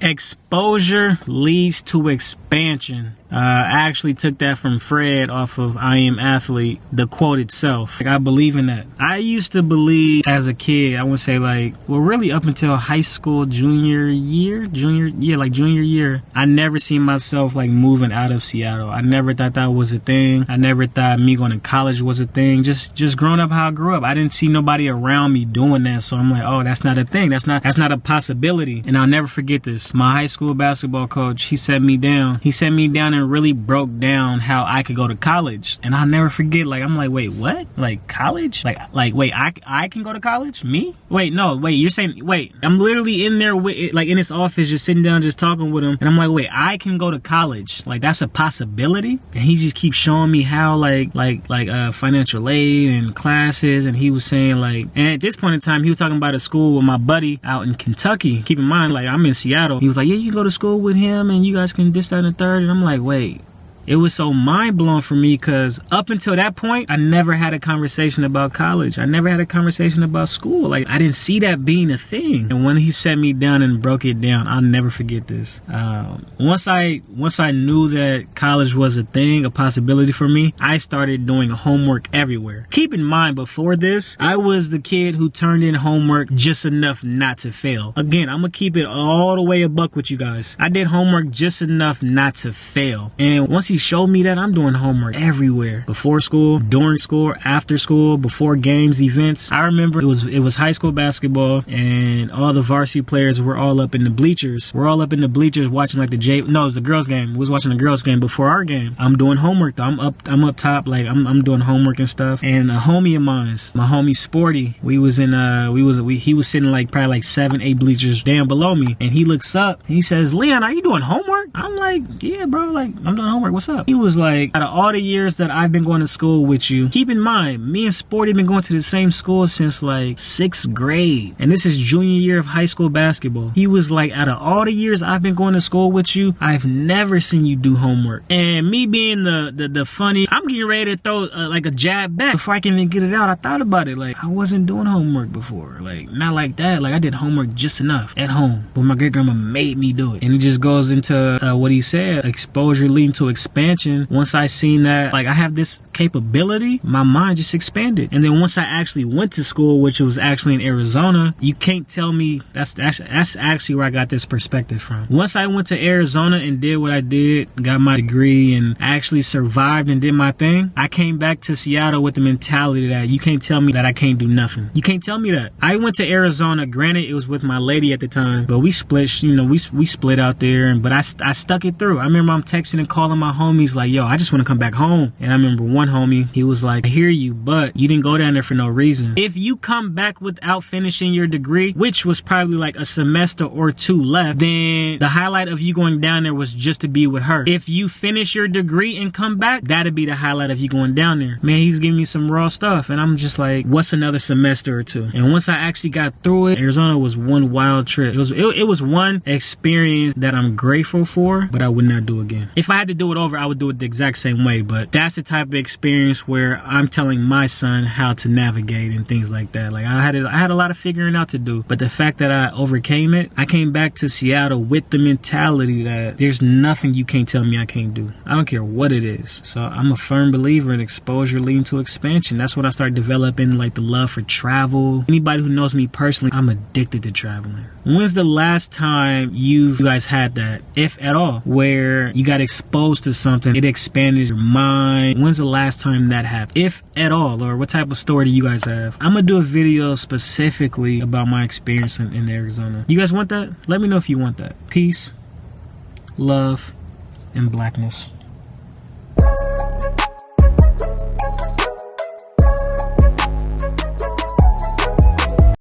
Exposure leads to expansion. I actually took that from Fred off of I Am Athlete, the quote itself. Like, I believe in that. I used to believe as a kid, I would say like, well, really up until high school, junior year, I never seen myself like moving out of Seattle. I never thought that was a thing. I never thought me going to college was a thing. Just growing up how I grew up, I didn't see nobody around me doing that. So I'm like, oh, that's not a thing. That's not a possibility. And I'll never forget this. My high school basketball coach, he sat me down and really broke down how I could go to college. And I'll never forget, like, I'm like, wait, what? Like college? Like wait, I can go to college? Me? Wait, no, wait, you're saying, wait, I'm literally in there with, like in his office, just sitting down, just talking with him. And I'm like, wait, I can go to college? Like that's a possibility? And he just keeps showing me how like financial aid and classes. And he was saying like, and at this point in time, he was talking about a school with my buddy out in Kentucky. Keep in mind, like I'm in Seattle. He was like, yeah, you go to school with him and you guys can this, that, and the third. And I'm like, wait. It was so mind-blowing for me because up until that point, I never had a conversation about college. I never had a conversation about school. Like, I didn't see that being a thing. And when he sat me down and broke it down, I'll never forget this. Once I knew that college was a thing, a possibility for me, I started doing homework everywhere. Keep in mind, before this, I was the kid who turned in homework just enough not to fail. Again, I'm gonna keep it all the way a buck with you guys. I did homework just enough not to fail. And once he showed me that, I'm doing homework everywhere. Before school, during school, after school, before games, events. I remember it was high school basketball and all the varsity players were all up in the bleachers. We're all up in the bleachers watching like it was the girls game. We was watching the girls game before our game. I'm doing homework though. I'm up top, like I'm doing homework and stuff. And a homie of mine, my homie Sporty, he was sitting like probably like 7-8 bleachers down below me. And he looks up and he says, Leon, are you doing homework? I'm like, yeah, bro, like I'm doing homework. What's up? He was like, out of all the years that I've been going to school with you, keep in mind, me and Sporty been going to the same school since like 6th grade. And this is junior year of high school basketball. He was like, out of all the years I've been going to school with you, I've never seen you do homework. And me being the funny, I'm getting ready to throw like a jab back. Before I can even get it out, I thought about it. Like, I wasn't doing homework before. Like, not like that. Like, I did homework just enough at home. But my great grandma made me do it. And it just goes into what he said, exposure leading to expansion. Once I seen that, like, I have this capability, my mind just expanded. And then once I actually went to school, which was actually in Arizona, you can't tell me, that's actually where I got this perspective from. Once I went to Arizona and did what I did, got my degree and actually survived and did my thing, I came back to Seattle with the mentality that you can't tell me that I can't do nothing. You can't tell me that. I went to Arizona, granted it was with my lady at the time, but we split, you know, we split out there, but I stuck it through. I remember I'm texting and calling my homies like, yo, I just want to come back home. And I remember one homie, he was like, I hear you, but you didn't go down there for no reason. If you come back without finishing your degree, which was probably like a semester or two left, then the highlight of you going down there was just to be with her. If you finish your degree and come back, that'd be the highlight of you going down there. Man, he's giving me some raw stuff. And I'm just like, what's another semester or two? And once I actually got through it, Arizona was one wild trip. It was one experience that I'm grateful for, but I would not do again. If I had to do it over, I would do it the exact same way. But that's the type of experience where I'm telling my son how to navigate and things like that. Like I had a lot of figuring out to do, but the fact that I overcame it, I came back to Seattle with the mentality that there's nothing you can't tell me I can't do. I don't care what it is. So I'm a firm believer in exposure leading to expansion. That's when I started developing like the love for travel. Anybody who knows me personally, I'm addicted to traveling. When's the last time you guys had that, if at all, where you got exposed to something, it expanded your mind? When's the last time that happened, if at all? Or what type of story do you guys have? I'm gonna do a video specifically about my experience in Arizona. You guys want that? Let me know if you want that. Peace, love, and blackness.